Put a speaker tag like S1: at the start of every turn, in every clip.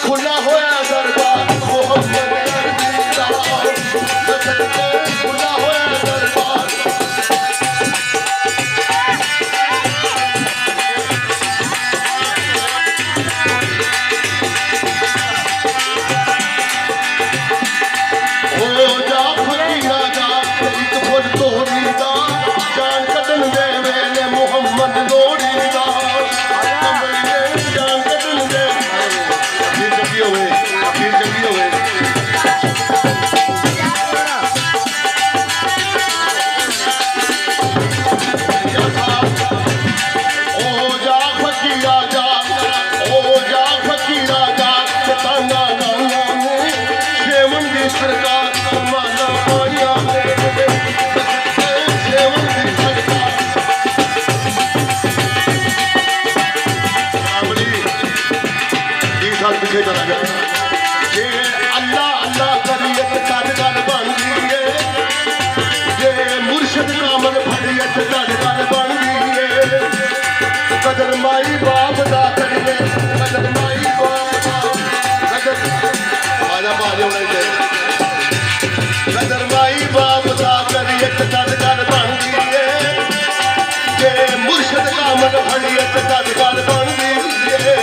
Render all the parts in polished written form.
S1: खुला होया दरबार मोहम्मद खुला होया दरबार हो जा फकीरा जा एक फुल तोड़ी दा जान कदन दे वेले मोहम्मद लोड़ी दा जान कदन दे फिर जगी होवे पिछे चला गया जे अल्लाह अल्लाह करिए तद गल बन गई है जे मुर्शद कामल फड़िए तद गल बन गई है कदर माई बाप दा करिए कदर माई बाप दा कदर आजा बाजे होने दे कदर माई बाप दा करिए तद गल बन गई है जे मुर्शद कामल फड़िए तद गल बन गई है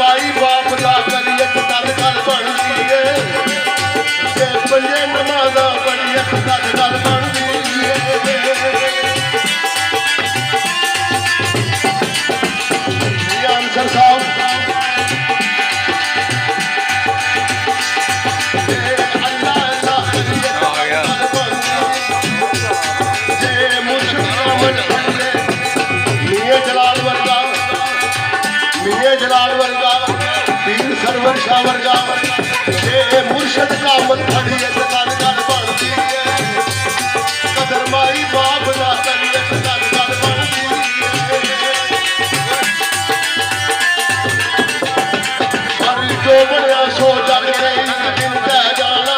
S1: माई बाप दा करिए तद गल बन गई है जे पंजे नमाज़ा पढ़िए तद गल बन गई है आंसर साहब अल्लाह अल्लाह करिए जे मुर्शिद कामल फड़िए मियां जलाल वर्गा मियां जलाल वर्गा पीर सरवर शाह वर्गा ये मुर्शद कामल फड़िए तद गल बन गई है कदर माई बाप दा करिए तद गल बन गई है जो बनया सो जग के एक दिन कह जाना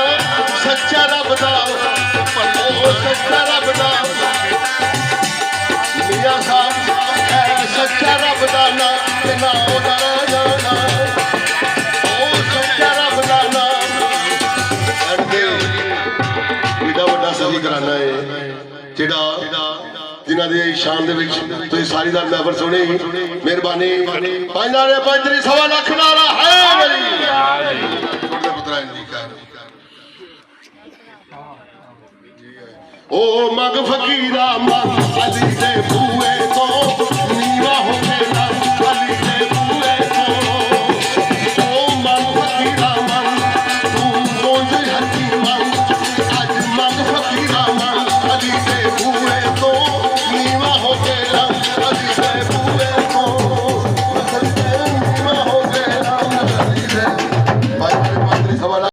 S1: सच्चा रब दा सच्चा रब दा मियां साहब सच्चा रब दा ना ओदा जाना ओ सच्चा रब दा ना एडा वड्डा सही कराना है जेड़ा जिन्हां दी शान दे विच तुसीं सारी दा महफल सुनी मेहरबानी पंज नारे पंजरी 1.25 लाख नारा है मेरी छोटे पुत्रा जी का ओ मग फकीरा मग